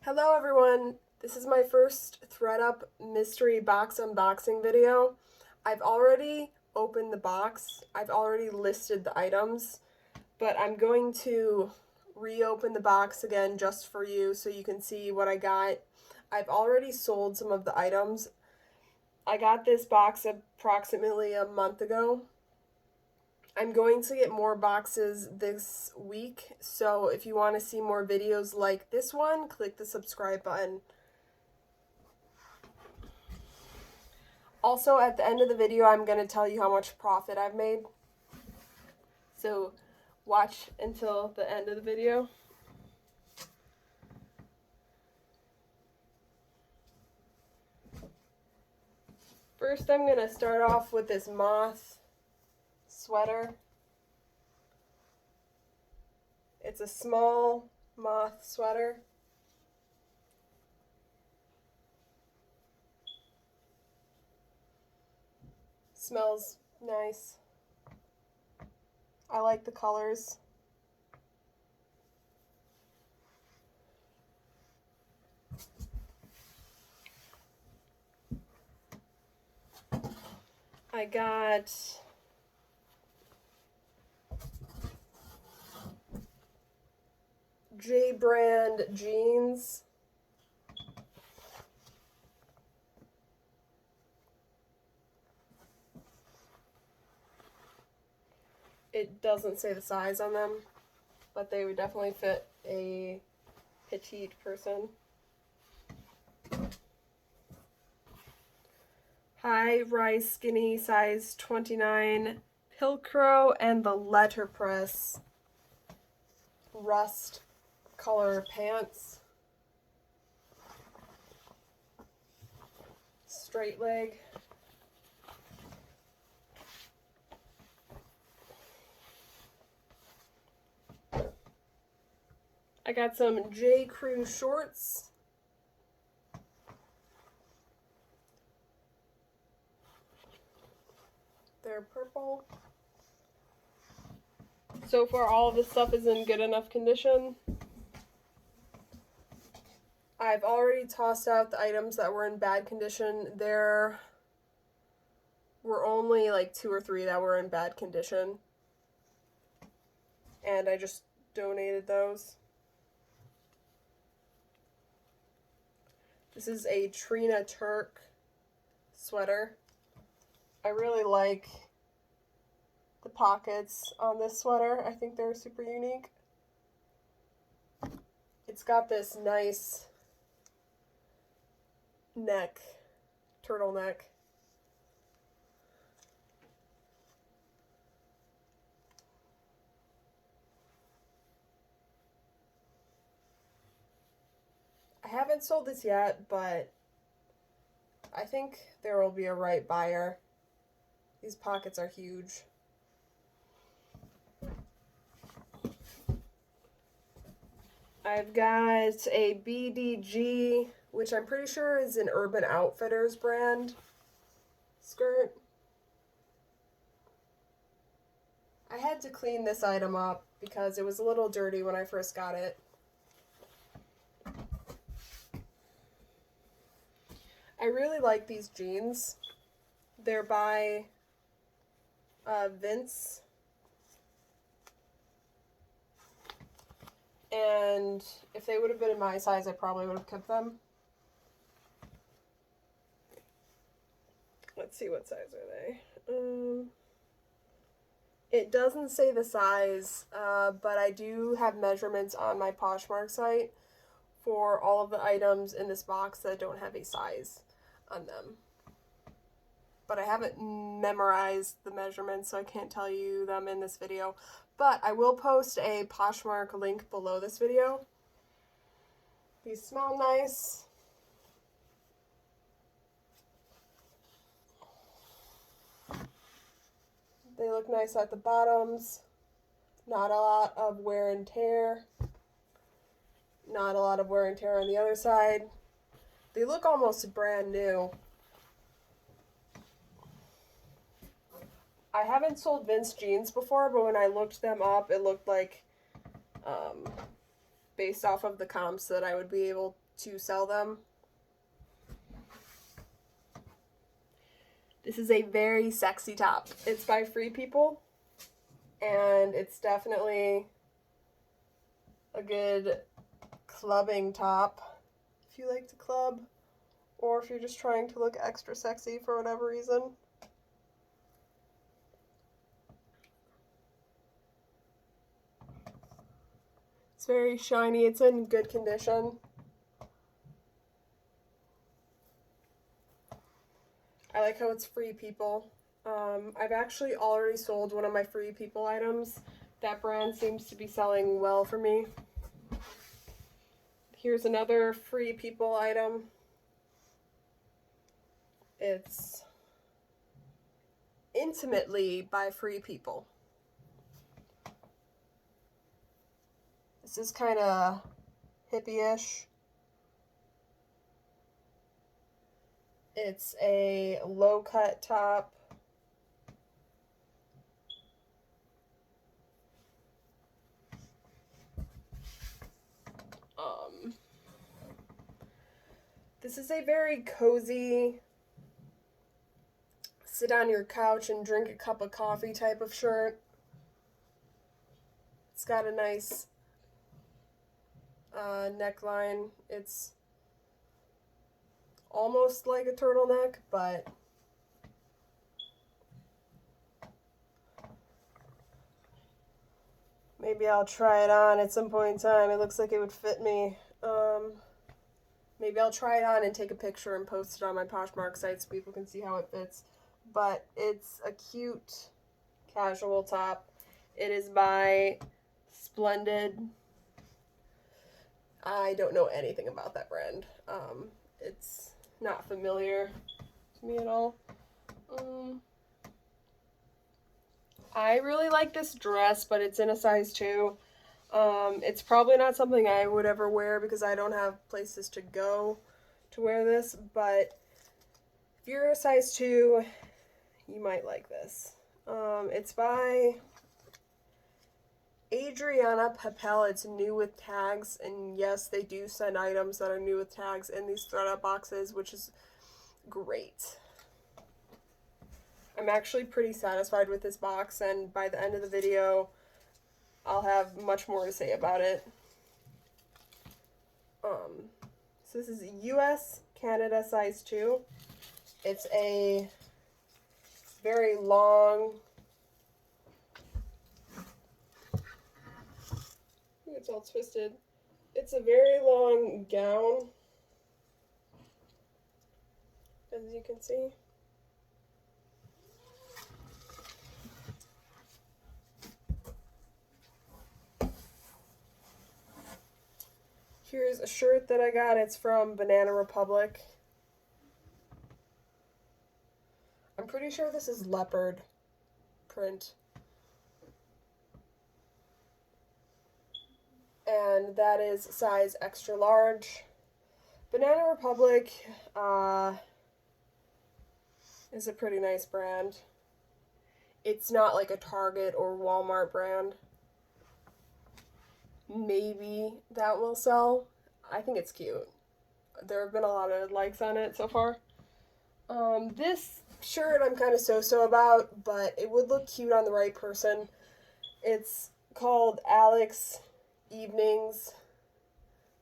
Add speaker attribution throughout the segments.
Speaker 1: Hello everyone, this is my first Thredup mystery box unboxing video. I've already opened the box, I've already listed the items, but I'm going to reopen the box again just for you so you can see what I got. I've already sold some of the items. I got this box approximately a month ago. I'm going to get more boxes this week, so if you want to see more videos like this one, click the subscribe button. Also, at the end of the video, I'm going to tell you how much profit I've made. So, watch until the end of the video. First, I'm going to start off with this moth sweater. It's a small moth sweater. Smells nice. I like the colors. I got J brand jeans. It doesn't say the size on them, but they would definitely fit a petite person. High rise skinny size 29 Pilcrow and the letterpress rust color pants. Straight leg. I got some J. Crew shorts. They're purple. So far, all of this stuff is in good enough condition. I've already tossed out the items that were in bad condition. There were only like 2 or 3 that were in bad condition. And I just donated those. This is a Trina Turk sweater. I really like the pockets on this sweater. I think they're super unique. It's got this nice neck, turtleneck. I haven't sold this yet, but I think there will be a right buyer. These pockets are huge. I've got a BDG, which I'm pretty sure is an Urban Outfitters brand skirt. I had to clean this item up because it was a little dirty when I first got it. I really like these jeans. They're by Vince. And if they would have been in my size, I probably would have kept them. Let's see, what size are they? It doesn't say the size, but I do have measurements on my Poshmark site for all of the items in this box that don't have a size on them. But I haven't memorized the measurements, so I can't tell you them in this video. But I will post a Poshmark link below this video. These smell nice. They look nice at the bottoms. Not a lot of wear and tear. Not a lot of wear and tear on the other side. They look almost brand new. I haven't sold Vince jeans before, but when I looked them up, it looked like based off of the comps that I would be able to sell them. This is a very sexy top. It's by Free People, and it's definitely a good clubbing top if you like to club, or if you're just trying to look extra sexy for whatever reason. It's very shiny. It's in good condition. I like how it's Free People. I've actually already sold one of my Free People items. That brand seems to be selling well for me. Here's another Free People item. It's Intimately by Free People. This is kind of hippie-ish. It's a low-cut top. This is a very cozy, sit on your couch and drink a cup of coffee type of shirt. It's got a nice neckline. It's almost like a turtleneck, but maybe I'll try it on at some point in time. It looks like it would fit me. Maybe I'll try it on and take a picture and post it on my Poshmark site so people can see how it fits. But it's a cute casual top. It is by Splendid. I don't know anything about that brand. It's not familiar to me at all. I really like this dress, but it's in a size 2. It's probably not something I would ever wear because I don't have places to go to wear this, but if you're a size 2, you might like this. It's by Adriana Papel. It's new with tags, and yes, they do send items that are new with tags in these Thredup boxes, which is great. I'm actually pretty satisfied with this box, and by the end of the video, I'll have much more to say about it. So this is US, Canada size 2. It's a very long, it's all twisted. It's a very long gown, as you can see. Here's a shirt that I got. It's from Banana Republic. I'm pretty sure this is leopard print. And that is size extra large. Banana Republic is a pretty nice brand. It's not like a Target or Walmart brand. Maybe that will sell. I think it's cute. There have been a lot of likes on it so far. This shirt I'm kind of so-so about, but it would look cute on the right person. It's called Alex Evenings.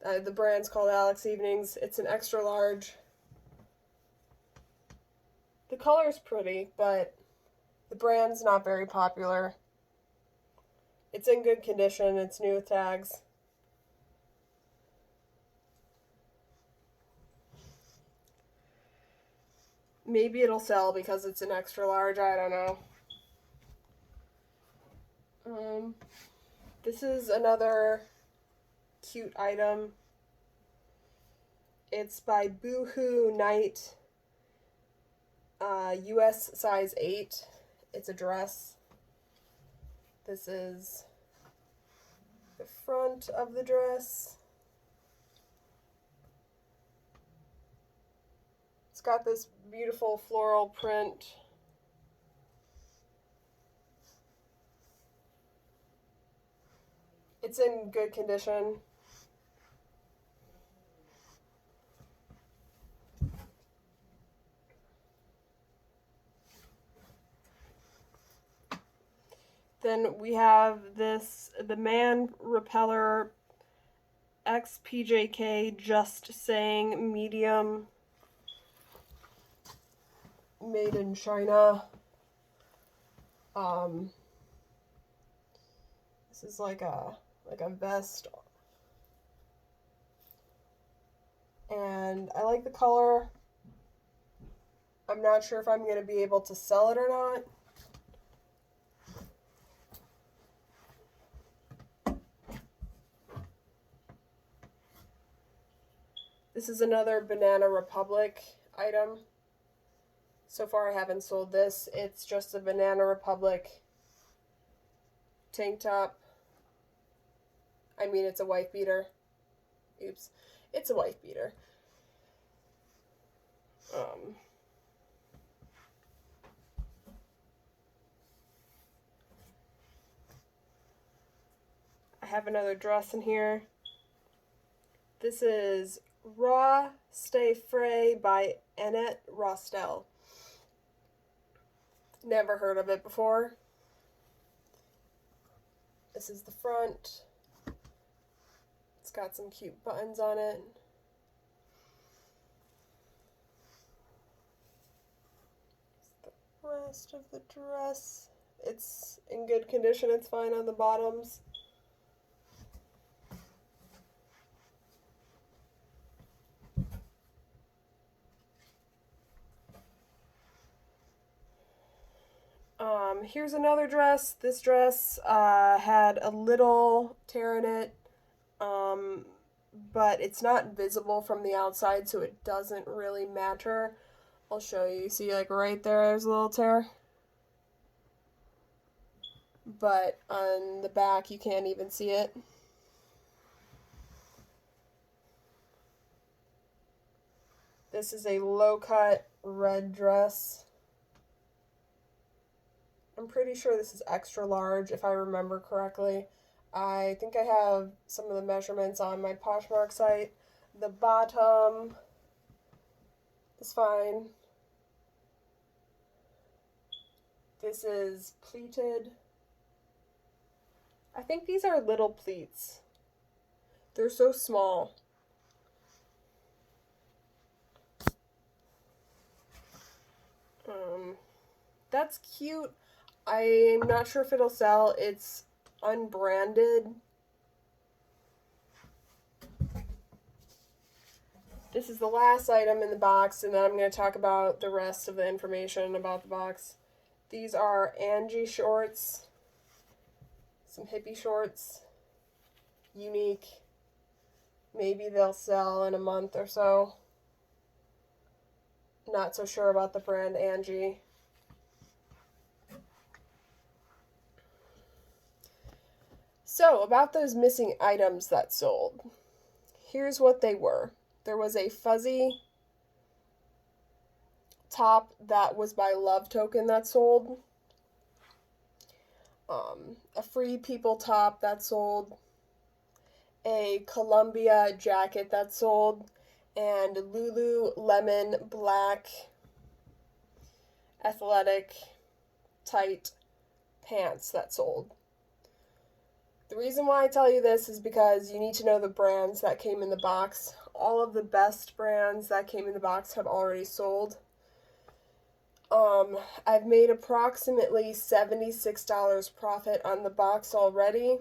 Speaker 1: The brand's called Alex Evenings. It's an extra large. The color's pretty, but the brand's not very popular. It's in good condition. It's new with tags. Maybe it'll sell because it's an extra large. I don't know. This is another cute item. It's by Boohoo Night. US size 8. It's a dress. This is the front of the dress. It's got this beautiful floral print. It's in good condition. Then we have the Man Repeller XPJK Just Saying medium, made in China. This is like a vest, and I like the color. I'm not sure if I'm going to be able to sell it or not. This is another Banana Republic item. So far I haven't sold this. It's just a Banana Republic tank top. I mean, it's a wife beater. Oops. It's a wife beater. I have another dress in here. This is Raw Stay Fray by Annette Rostel. Never heard of it before. This is the front. It's got some cute buttons on it. The rest of the dress. It's in good condition. It's fine on the bottoms. Here's another dress. This dress had a little tear in it, but it's not visible from the outside, so it doesn't really matter. I'll show you. See, like right there's a little tear. But on the back, you can't even see it. This is a low-cut red dress. I'm pretty sure this is extra large, if I remember correctly. I think I have some of the measurements on my Poshmark site. The bottom is fine. This is pleated. I think these are little pleats. They're so small. That's cute. I'm not sure if it'll sell. It's unbranded. This is the last item in the box, and then I'm going to talk about the rest of the information about the box. These are Angie shorts. Some hippie shorts. Unique. Maybe they'll sell in a month or so. Not so sure about the brand Angie. So, about those missing items that sold. Here's what they were. There was a fuzzy top that was by Love Token that sold. A Free People top that sold. A Columbia jacket that sold. And Lululemon black athletic tight pants that sold. The reason why I tell you this is because you need to know the brands that came in the box. All of the best brands that came in the box have already sold. I've made approximately $76 profit on the box already.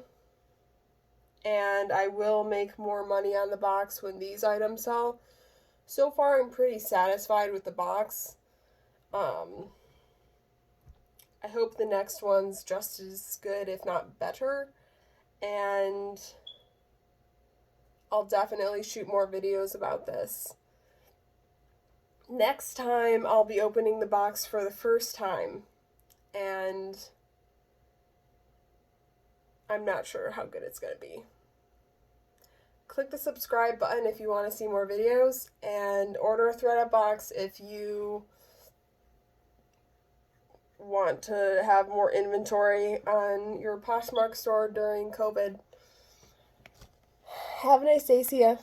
Speaker 1: And I will make more money on the box when these items sell. So far, I'm pretty satisfied with the box. I hope the next one's just as good, if not better. And I'll definitely shoot more videos about this. Next time, I'll be opening the box for the first time. And I'm not sure how good it's going to be. Click the subscribe button if you want to see more videos, and order a Thredup box if you want to have more inventory on your Poshmark store during COVID. Have a nice day. See ya.